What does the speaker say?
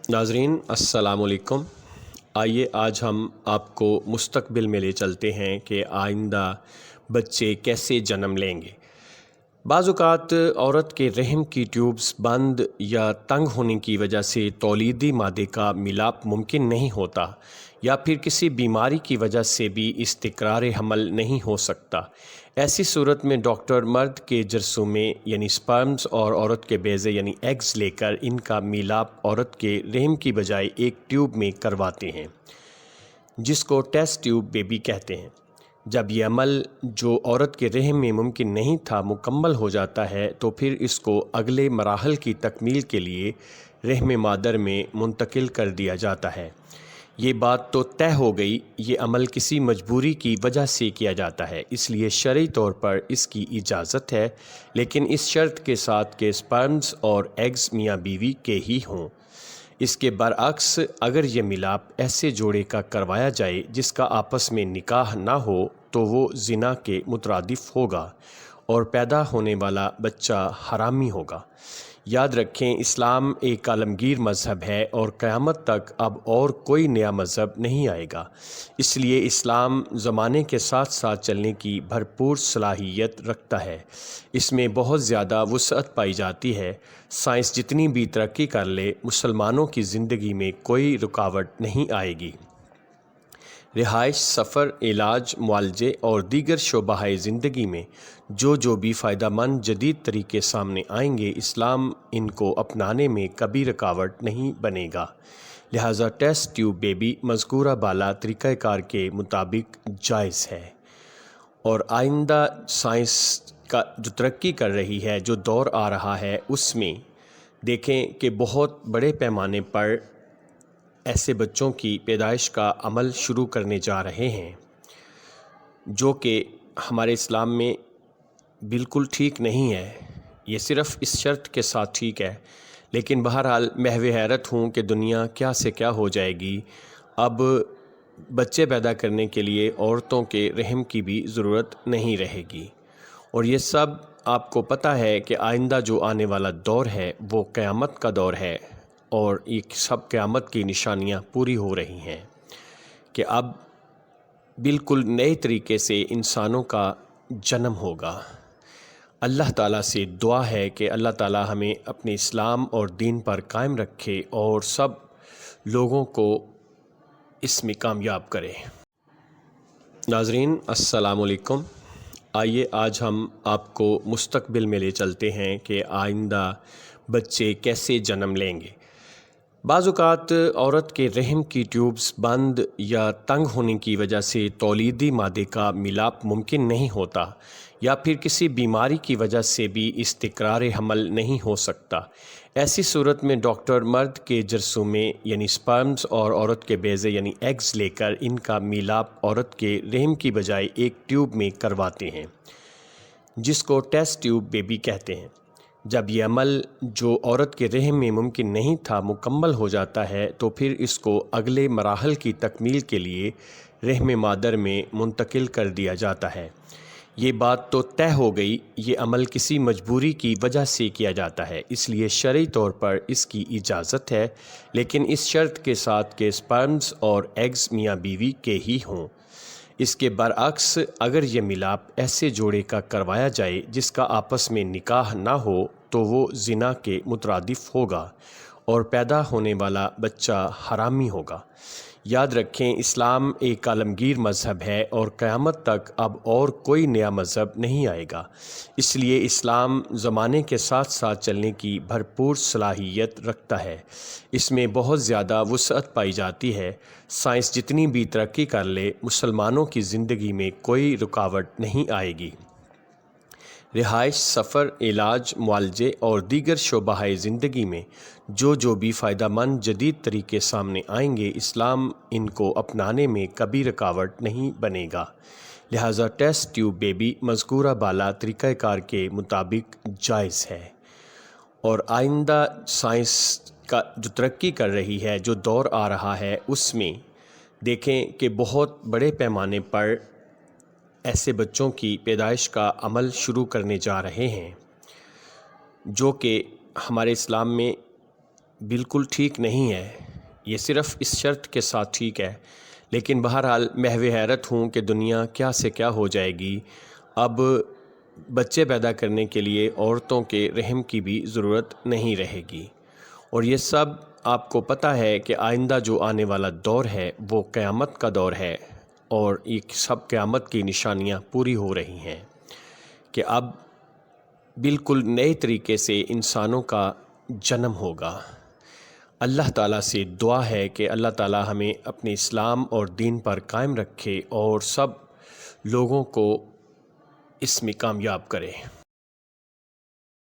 ناظرین السلام علیکم۔ آئیے آج ہم آپ کو مستقبل میں لے چلتے ہیں کہ آئندہ بچے کیسے جنم لیں گے۔ بعض اوقات عورت کے رحم کی ٹیوبز بند یا تنگ ہونے کی وجہ سے تولیدی مادے کا میلاپ ممکن نہیں ہوتا، یا پھر کسی بیماری کی وجہ سے بھی استقرار حمل نہیں ہو سکتا۔ ایسی صورت میں ڈاکٹر مرد کے جرثومے یعنی سپرمز اور عورت کے بیضے یعنی ایگز لے کر ان کا میلاپ عورت کے رحم کی بجائے ایک ٹیوب میں کرواتے ہیں، جس کو ٹیسٹ ٹیوب بیبی کہتے ہیں۔ جب یہ عمل جو عورت کے رحم میں ممکن نہیں تھا مکمل ہو جاتا ہے تو پھر اس کو اگلے مراحل کی تکمیل کے لیے رحم مادر میں منتقل کر دیا جاتا ہے۔ یہ بات تو طے ہو گئی، یہ عمل کسی مجبوری کی وجہ سے کیا جاتا ہے، اس لیے شرعی طور پر اس کی اجازت ہے، لیکن اس شرط کے ساتھ کہ سپرمز اور ایگز میاں بیوی کے ہی ہوں۔ اس کے برعکس اگر یہ ملاپ ایسے جوڑے کا کروایا جائے جس کا آپس میں نکاح نہ ہو تو وہ زنا کے مترادف ہوگا اور پیدا ہونے والا بچہ حرامی ہوگا۔ یاد رکھیں، اسلام ایک عالمگیر مذہب ہے اور قیامت تک اب اور کوئی نیا مذہب نہیں آئے گا، اس لیے اسلام زمانے کے ساتھ ساتھ چلنے کی بھرپور صلاحیت رکھتا ہے۔ اس میں بہت زیادہ وسعت پائی جاتی ہے۔ سائنس جتنی بھی ترقی کر لے، مسلمانوں کی زندگی میں کوئی رکاوٹ نہیں آئے گی۔ رہائش، سفر، علاج، معالجے اور دیگر شعبہ زندگی میں جو بھی فائدہ مند جدید طریقے سامنے آئیں گے، اسلام ان کو اپنانے میں کبھی رکاوٹ نہیں بنے گا۔ لہٰذا ٹیسٹ ٹیوب بیبی مذکورہ بالا طریقہ کار کے مطابق جائز ہے، اور آئندہ سائنس کا جو ترقی کر رہی ہے، جو دور آ رہا ہے، اس میں دیکھیں کہ بہت بڑے پیمانے پر ایسے بچوں کی پیدائش کا عمل شروع کرنے جا رہے ہیں، جو کہ ہمارے اسلام میں بالکل ٹھیک نہیں ہے۔ یہ صرف اس شرط کے ساتھ ٹھیک ہے، لیکن بہرحال محو حیرت ہوں کہ دنیا کیا سے کیا ہو جائے گی۔ اب بچے پیدا کرنے کے لیے عورتوں کے رحم کی بھی ضرورت نہیں رہے گی، اور یہ سب آپ کو پتہ ہے کہ آئندہ جو آنے والا دور ہے وہ قیامت کا دور ہے، اور یہ سب قیامت کی نشانیاں پوری ہو رہی ہیں کہ اب بالکل نئے طریقے سے انسانوں کا جنم ہوگا۔ اللہ تعالیٰ سے دعا ہے کہ اللہ تعالیٰ ہمیں اپنے اسلام اور دین پر قائم رکھے اور سب لوگوں کو اس میں کامیاب کرے۔ ناظرین السلام علیکم۔ آئیے آج ہم آپ کو مستقبل میں لے چلتے ہیں کہ آئندہ بچے کیسے جنم لیں گے۔ بعض اوقات عورت کے رحم کی ٹیوبز بند یا تنگ ہونے کی وجہ سے تولیدی مادے کا میلاپ ممکن نہیں ہوتا، یا پھر کسی بیماری کی وجہ سے بھی استقرار حمل نہیں ہو سکتا۔ ایسی صورت میں ڈاکٹر مرد کے جرثومے یعنی سپرمز اور عورت کے بیضے یعنی ایگز لے کر ان کا میلاپ عورت کے رحم کی بجائے ایک ٹیوب میں کرواتے ہیں، جس کو ٹیسٹ ٹیوب بیبی کہتے ہیں۔ جب یہ عمل جو عورت کے رحم میں ممکن نہیں تھا مکمل ہو جاتا ہے تو پھر اس کو اگلے مراحل کی تکمیل کے لیے رحم مادر میں منتقل کر دیا جاتا ہے۔ یہ بات تو طے ہو گئی، یہ عمل کسی مجبوری کی وجہ سے کیا جاتا ہے، اس لیے شرعی طور پر اس کی اجازت ہے، لیکن اس شرط کے ساتھ کہ سپرمز اور ایگز میاں بیوی کے ہی ہوں۔ اس کے برعکس اگر یہ ملاپ ایسے جوڑے کا کروایا جائے جس کا آپس میں نکاح نہ ہو تو وہ زنا کے مترادف ہوگا اور پیدا ہونے والا بچہ حرامی ہوگا۔ یاد رکھیں، اسلام ایک عالمگیر مذہب ہے اور قیامت تک اب اور کوئی نیا مذہب نہیں آئے گا، اس لیے اسلام زمانے کے ساتھ ساتھ چلنے کی بھرپور صلاحیت رکھتا ہے۔ اس میں بہت زیادہ وسعت پائی جاتی ہے۔ سائنس جتنی بھی ترقی کر لے، مسلمانوں کی زندگی میں کوئی رکاوٹ نہیں آئے گی۔ رہائش، سفر، علاج، معالجے اور دیگر شعبہ زندگی میں جو بھی فائدہ مند جدید طریقے سامنے آئیں گے، اسلام ان کو اپنانے میں کبھی رکاوٹ نہیں بنے گا۔ لہٰذا ٹیسٹ ٹیوب بیبی مذکورہ بالا طریقہ کار کے مطابق جائز ہے، اور آئندہ سائنس کا جو ترقی کر رہی ہے، جو دور آ رہا ہے، اس میں دیکھیں کہ بہت بڑے پیمانے پر ایسے بچوں کی پیدائش کا عمل شروع کرنے جا رہے ہیں، جو کہ ہمارے اسلام میں بالکل ٹھیک نہیں ہے، یہ صرف اس شرط کے ساتھ ٹھیک ہے، لیکن بہرحال محو حیرت ہوں کہ دنیا کیا سے کیا ہو جائے گی۔ اب بچے پیدا کرنے کے لیے عورتوں کے رحم کی بھی ضرورت نہیں رہے گی، اور یہ سب آپ کو پتہ ہے کہ آئندہ جو آنے والا دور ہے وہ قیامت کا دور ہے، اور یہ سب قیامت کی نشانیاں پوری ہو رہی ہیں کہ اب بالکل نئے طریقے سے انسانوں کا جنم ہوگا۔ اللہ تعالیٰ سے دعا ہے کہ اللہ تعالیٰ ہمیں اپنے اسلام اور دین پر قائم رکھے اور سب لوگوں کو اس میں کامیاب کرے۔